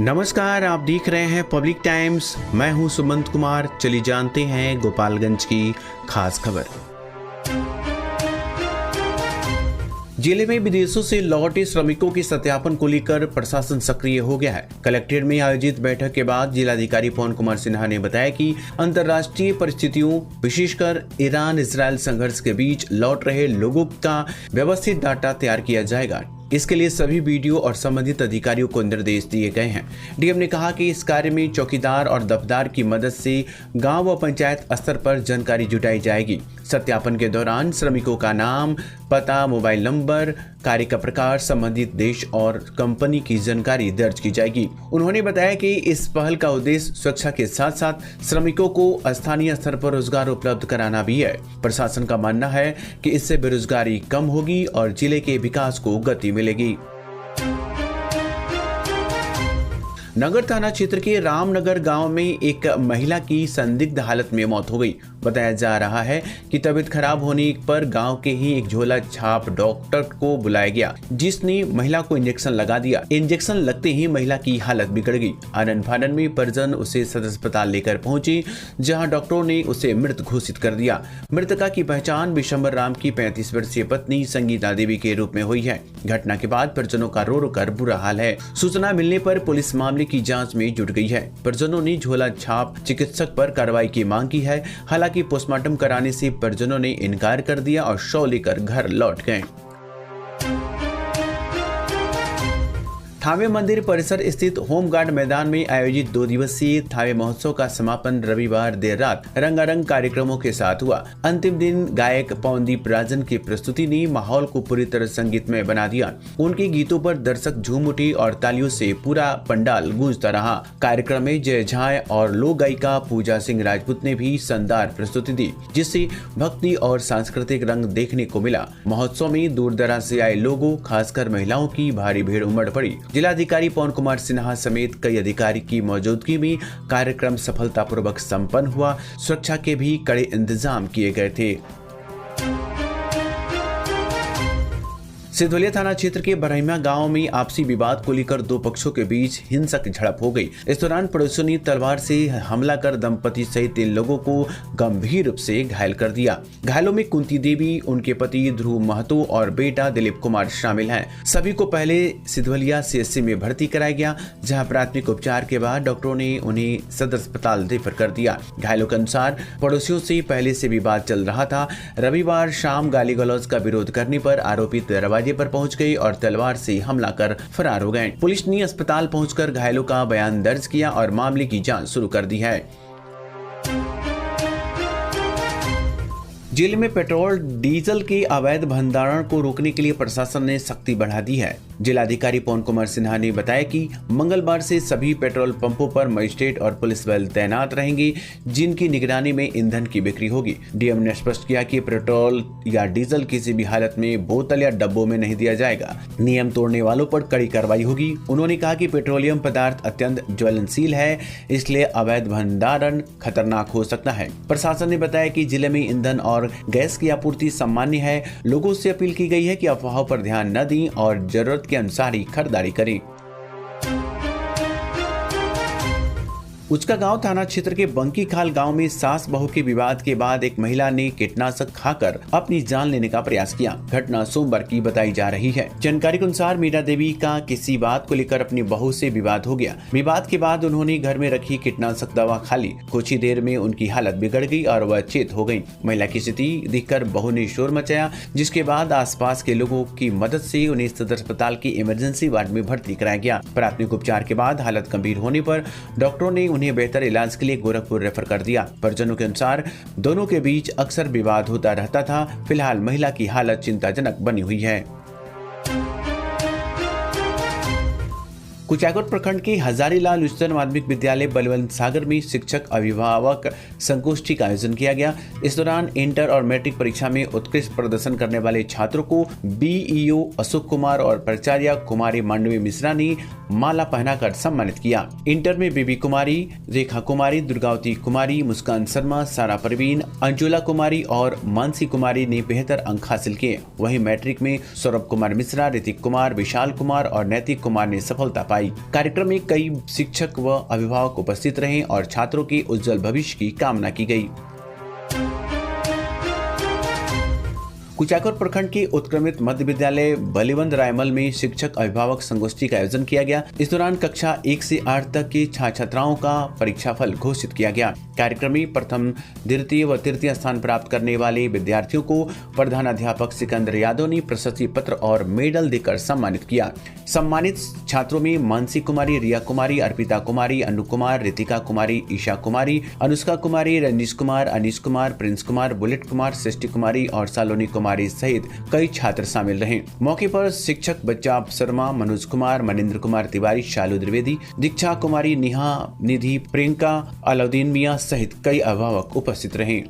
नमस्कार, आप देख रहे हैं पब्लिक टाइम्स। मैं हूं सुमंत कुमार। चलिए जानते हैं गोपालगंज की खास खबर। जिले में विदेशों से लौटे श्रमिकों के सत्यापन को लेकर प्रशासन सक्रिय हो गया है। कलेक्ट्रेट में आयोजित बैठक के बाद जिलाधिकारी पवन कुमार सिन्हा ने बताया कि अंतर्राष्ट्रीय परिस्थितियों, विशेषकर ईरान इजरायल संघर्ष के बीच लौट रहे लोगों का व्यवस्थित डाटा तैयार किया जाएगा। इसके लिए सभी बीडीओ और संबंधित अधिकारियों को निर्देश दिए गए हैं। डीएम ने कहा कि इस कार्य में चौकीदार और दफ्तार की मदद से गांव व पंचायत स्तर पर जानकारी जुटाई जाएगी। सत्यापन के दौरान श्रमिकों का नाम, पता, मोबाइल नंबर, कार्य का प्रकार, संबंधित देश और कंपनी की जानकारी दर्ज की जाएगी। उन्होंने बताया कि इस पहल का उद्देश्य सुरक्षा के साथ साथ श्रमिकों को स्थानीय स्तर पर रोजगार उपलब्ध कराना भी है। प्रशासन का मानना है कि इससे बेरोजगारी कम होगी और जिले के विकास को गति मिलेगी। नगर थाना क्षेत्र के रामनगर गांव में एक महिला की संदिग्ध हालत में मौत हो गई। बताया जा रहा है कि तबीयत खराब होने पर गांव के ही एक झोला छाप डॉक्टर को बुलाया गया, जिसने महिला को इंजेक्शन लगा दिया। इंजेक्शन लगते ही महिला की हालत बिगड़ गई। आनन फानन में परिजन उसे सदर अस्पताल लेकर पहुंचे, जहां डॉक्टरों ने उसे मृत घोषित कर दिया। मृतका की पहचान विशंबर राम की 35 वर्षीय पत्नी संगीता देवी के रूप में हुई है। घटना के बाद परिजनों का रो रो कर बुरा हाल है। सूचना मिलने पर पुलिस मामले की जांच में जुट गई है। परिजनों ने झोला छाप चिकित्सक पर कार्रवाई की मांग की है। हालांकि पोस्टमार्टम कराने से परिजनों ने इनकार कर दिया और शव लेकर घर लौट गए। थावे मंदिर परिसर स्थित होमगार्ड मैदान में आयोजित 2 दिवसीय थावे महोत्सव का समापन रविवार देर रात रंगारंग कार्यक्रमों के साथ हुआ। अंतिम दिन गायक पवनदीप राजन की प्रस्तुति ने माहौल को पूरी तरह संगीतमय बना दिया। उनके गीतों पर दर्शक झूम उठे और तालियों से पूरा पंडाल गूंजता रहा। कार्यक्रम में जय झा और लोक गायिका पूजा सिंह राजपूत ने भी शानदार प्रस्तुति दी, जिससे भक्ति और सांस्कृतिक रंग देखने को मिला। महोत्सव में दूर दराज से आए लोगों, खासकर महिलाओं की भारी भीड़ उमड़ पड़ी। जिलाधिकारी पवन कुमार सिन्हा समेत कई अधिकारी की मौजूदगी में कार्यक्रम सफलतापूर्वक संपन्न हुआ। सुरक्षा के भी कड़े इंतजाम किए गए थे। सिधवलिया थाना क्षेत्र के बरहिमा गांव में आपसी विवाद को लेकर 2 पक्षों के बीच हिंसक झड़प हो गई। इस दौरान पड़ोसियों ने तलवार से हमला कर दंपति सहित 3 लोगों को गंभीर रूप से घायल कर दिया। घायलों में कुंती देवी, उनके पति ध्रुव महतो और बेटा दिलीप कुमार शामिल हैं। सभी को पहले सिधवलिया सीएचसी में भर्ती कराया गया, जहां प्राथमिक उपचार के बाद डॉक्टरों ने उन्हें सदर अस्पताल रेफर कर दिया। घायलों के अनुसार पड़ोसियों से पहले से विवाद चल रहा था। रविवार शाम गाली गलौज का विरोध करने पर आरोपित दरवाजे पर पहुंच गई और तलवार से हमला कर फरार हो गए। पुलिस ने अस्पताल पहुंचकर घायलों का बयान दर्ज किया और मामले की जांच शुरू कर दी है। जिले में पेट्रोल डीजल के अवैध भंडारण को रोकने के लिए प्रशासन ने सख्ती बढ़ा दी है। जिलाधिकारी पवन कुमार सिन्हा ने बताया कि मंगलवार से सभी पेट्रोल पंपों पर मजिस्ट्रेट और पुलिस बल तैनात रहेंगे, जिनकी निगरानी में ईंधन की बिक्री होगी। डीएम ने स्पष्ट किया कि पेट्रोल या डीजल किसी भी हालत में बोतल या डब्बों में नहीं दिया जाएगा। नियम तोड़ने वालों पर कड़ी कार्रवाई होगी। उन्होंने कहा कि पेट्रोलियम पदार्थ अत्यंत ज्वलनशील है, इसलिए अवैध भंडारण खतरनाक हो सकता है। प्रशासन ने बताया कि जिले में ईंधन और गैस की आपूर्ति सामान्य है। लोगों से अपील की गई है कि अफवाहों पर ध्यान न दें और जरूरत के अनुसार ही खरीदारी करें। उचका गांव थाना क्षेत्र के बंकी खाल गांव में सास बहू के विवाद के बाद एक महिला ने कीटनाशक खाकर अपनी जान लेने का प्रयास किया। घटना सोमवार की बताई जा रही है। जानकारी के अनुसार मीरा देवी का किसी बात को लेकर अपनी बहू से विवाद हो गया। विवाद के बाद उन्होंने घर में रखी कीटनाशक दवा खा ली। कुछ ही देर में उनकी हालत बिगड़ गई और वह चेत हो गयी। महिला की स्थिति देखकर बहू ने शोर मचाया, जिसके बाद आसपास के लोगों की मदद से उन्हें सदर अस्पताल की इमरजेंसी वार्ड में भर्ती कराया गया। प्राथमिक उपचार के बाद हालत गंभीर होने पर डॉक्टरों ने उन्हें बेहतर इलाज के लिए गोरखपुर रेफर कर दिया। परिजनों के अनुसार दोनों के बीच अक्सर विवाद होता रहता था। फिलहाल महिला की हालत चिंताजनक बनी हुई है। कुचायकोट प्रखंड के हजारीलाल उच्चतर माध्यमिक विद्यालय बलवंत सागर में शिक्षक अभिभावक संगोष्ठी का आयोजन किया गया। इस दौरान इंटर और मैट्रिक परीक्षा में उत्कृष्ट प्रदर्शन करने वाले छात्रों को बीईओ अशोक कुमार और प्राचार्य कुमारी मांडवी मिश्रा ने माला पहनाकर सम्मानित किया। इंटर में बीबी कुमारी, रेखा कुमारी, दुर्गावती कुमारी, मुस्कान शर्मा, सारा परवीन, अंजुला कुमारी और मानसी कुमारी ने बेहतर अंक हासिल किए। वहीं मैट्रिक में सौरभ कुमार मिश्रा, ऋतिक कुमार, विशाल कुमार और नैतिक कुमार ने सफलता पाई। करवाई। कार्यक्रम में कई शिक्षक व अभिभावक उपस्थित रहे और छात्रों के उज्जवल भविष्य की कामना की गई। कुचाकोर प्रखंड के उत्क्रमित मध्य विद्यालय बलिवंत रायमल में शिक्षक अभिभावक संगोष्ठी का आयोजन किया गया। इस दौरान कक्षा 1 से 8 तक के छात्र छात्राओं का परीक्षाफल घोषित किया गया। कार्यक्रम में प्रथम, द्वितीय व तृतीय स्थान प्राप्त करने वाले विद्यार्थियों को प्रधानाध्यापक सिकंदर यादव ने प्रशस्ति पत्र और मेडल देकर सम्मानित किया। सम्मानित छात्रों में मानसी कुमारी, रिया कुमारी, अर्पिता कुमारी, अनु कुमार, रितिका कुमारी, ईशा कुमारी, अनुष्का कुमारी, रंजीश कुमार, अनीश कुमार, प्रिंस कुमार, बुलेट कुमार, सृष्टि कुमारी और सालोनी कुमारी सहित कई छात्र शामिल रहे। मौके पर शिक्षक बच्चा शर्मा, मनोज कुमार, मनिंद्र कुमार तिवारी, शालू द्विवेदी, दीक्षा कुमारी, नेहा, निधि, प्रियंका, अलाउद्दीन मियां सहित कई अभिभावक उपस्थित रहे।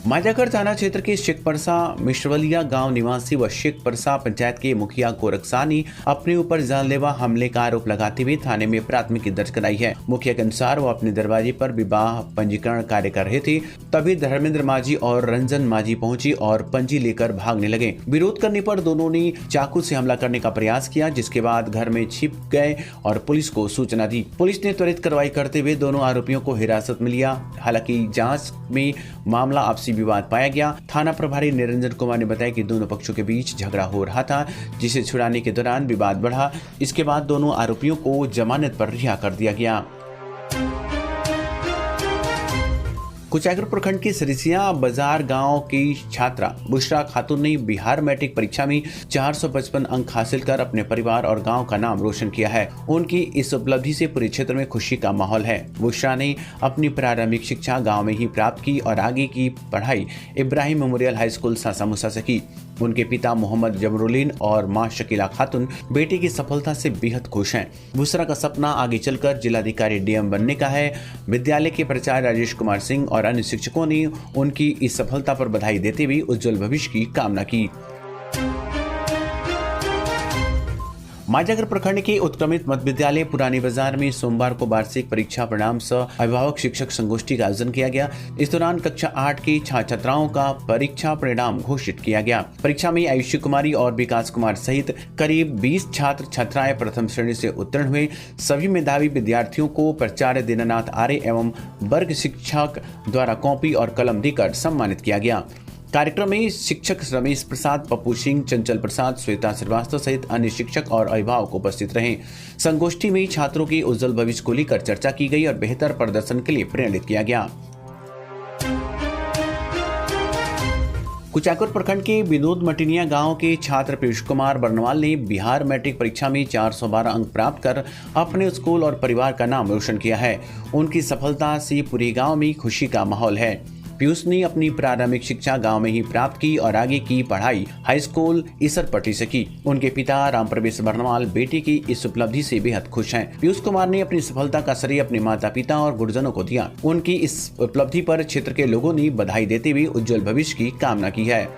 माजागढ़ थाना क्षेत्र के शेखपरसा मिश्रवलिया गांव निवासी व शेखपरसा पंचायत के मुखिया गोरखसा ने अपने ऊपर जानलेवा हमले का आरोप लगाते हुए थाने में प्राथमिकी दर्ज कराई है। मुखिया के अनुसार वो अपने दरवाजे पर विवाह पंजीकरण कार्य कर रहे थे, तभी धर्मेंद्र माझी और रंजन माझी पहुंची और पंजी लेकर भागने लगे। विरोध करने पर दोनों ने चाकू से हमला करने का प्रयास किया, जिसके बाद घर में छिप गए और पुलिस को सूचना दी। पुलिस ने त्वरित कार्रवाई करते हुए दोनों आरोपियों को हिरासत में लिया। हालांकि जांच में मामला आपसी विवाद पाया गया। थाना प्रभारी निरंजन कुमार ने बताया कि दोनों पक्षों के बीच झगड़ा हो रहा था, जिसे छुड़ाने के दौरान विवाद बढ़ा। इसके बाद दोनों आरोपियों को जमानत पर रिहा कर दिया गया। कुचाकोर प्रखंड के सरिसिया बाजार गांव की छात्रा बुशरा खातून ने बिहार मैट्रिक परीक्षा में 455 अंक हासिल कर अपने परिवार और गांव का नाम रोशन किया है। उनकी इस उपलब्धि से पूरे क्षेत्र में खुशी का माहौल है। बुशरा ने अपनी प्रारंभिक शिक्षा गांव में ही प्राप्त की और आगे की पढ़ाई Ibrahim memorial high school Sasamusa से की। उनके पिता मोहम्मद जमरुलीन और मां शकीला खातून बेटी की सफलता से बेहद खुश हैं। बुशरा का सपना आगे चलकर जिलाधिकारी डीएम बनने का है। विद्यालय के प्राचार्य राजेश कुमार सिंह और अन्य शिक्षकों ने उनकी इस सफलता पर बधाई देते हुए उज्जवल भविष्य की कामना की। माजागढ़ प्रखंड के उत्क्रमित मध्य विद्यालय पुरानी बाजार में सोमवार को वार्षिक परीक्षा परिणाम सह अभिभावक शिक्षक संगोष्ठी का आयोजन किया गया। इस दौरान कक्षा 8 की छात्र छात्राओं का परीक्षा परिणाम घोषित किया गया। परीक्षा में आयुषी कुमारी और विकास कुमार सहित करीब 20 छात्र छात्राएं प्रथम श्रेणी से उत्तीर्ण हुए। सभी मेधावी विद्यार्थियों को प्राचार्य दीनानाथ आर्य एवं वर्ग शिक्षक द्वारा कॉपी और कलम देकर सम्मानित किया गया। कार्यक्रम में शिक्षक रमेश प्रसाद, पप्पू सिंह, चंचल प्रसाद, श्वेता श्रीवास्तव सहित अन्य शिक्षक और अभिभावक उपस्थित रहे। संगोष्ठी में छात्रों के उज्जवल भविष्य को लेकर चर्चा की गई और बेहतर प्रदर्शन के लिए प्रेरित किया गया। कुचाकोर प्रखंड के विनोद मटिनिया गांव के छात्र पीयूष कुमार बर्नवाल ने बिहार मैट्रिक परीक्षा में 412 अंक प्राप्त कर अपने स्कूल और परिवार का नाम रोशन किया है। उनकी सफलता से पूरे गांव में खुशी का माहौल है। पीयूष ने अपनी प्रारंभिक शिक्षा गांव में ही प्राप्त की और आगे की पढ़ाई हाई स्कूल इसरपट्टी से की। उनके पिता रामप्रवेश बर्नवाल बेटी की इस उपलब्धि से बेहद खुश हैं। पीयूष कुमार ने अपनी सफलता का श्रेय अपने माता पिता और गुरुजनों को दिया। उनकी इस उपलब्धि पर क्षेत्र के लोगों ने बधाई देते हुए उज्जवल भविष्य की कामना की है।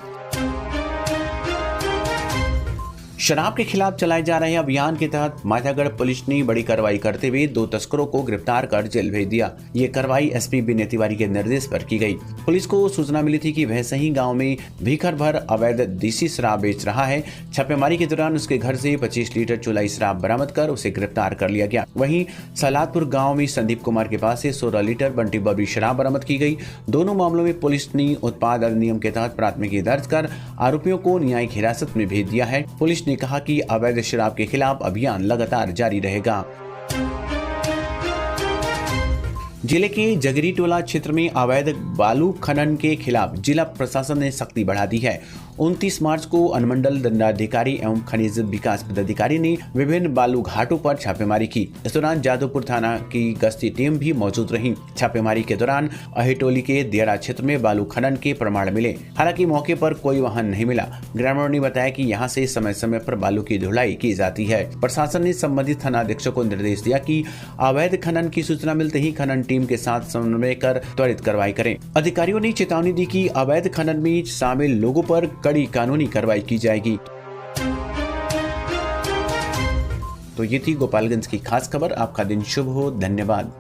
शराब के खिलाफ चलाए जा रहे अभियान के तहत माजागढ़ पुलिस ने बड़ी कार्रवाई करते हुए 2 तस्करों को गिरफ्तार कर जेल भेज दिया। ये कार्रवाई एसपी विनय तिवारी के निर्देश पर की गई। पुलिस को सूचना मिली थी कि वह सही गांव में भीखर भर अवैध देसी शराब बेच रहा है। छापेमारी के दौरान उसके घर से 25 लीटर चुलाई शराब बरामद कर उसे गिरफ्तार कर लिया गया। वहीं सलादपुर गाँव में संदीप कुमार के पास से 16 लीटर बंटी बबरी शराब बरामद की गई। दोनों मामलों में पुलिस ने उत्पाद अधिनियम के तहत प्राथमिकी दर्ज कर आरोपियों को न्यायिक हिरासत में भेज दिया है। पुलिस ने कहा कि अवैध शराब के खिलाफ अभियान लगातार जारी रहेगा। जिले के जगरीटोला क्षेत्र में अवैध बालू खनन के खिलाफ जिला प्रशासन ने सख्ती बढ़ा दी है। 29 मार्च को अनुमंडल दंडाधिकारी एवं खनिज विकास पदाधिकारी ने विभिन्न बालू घाटों पर छापेमारी की। इस दौरान जादवपुर थाना की गश्ती टीम भी मौजूद रही। छापेमारी के दौरान अहिटोली के दियारा क्षेत्र में बालू खनन के प्रमाण मिले। हालांकि मौके पर कोई वाहन नहीं मिला। ग्रामीणों ने बताया कि यहां से समय समय पर बालू की ढुलाई की जाती है। प्रशासन ने संबंधित थानाध्यक्षों को निर्देश दिया कि अवैध खनन की सूचना मिलते ही खनन टीम के साथ समन्वय कर त्वरित कार्रवाई करें। अधिकारियों ने चेतावनी दी कि अवैध खनन में शामिल लोगों पर कड़ी कानूनी कार्रवाई की जाएगी। तो ये थी गोपालगंज की खास खबर। आपका दिन शुभ हो। धन्यवाद।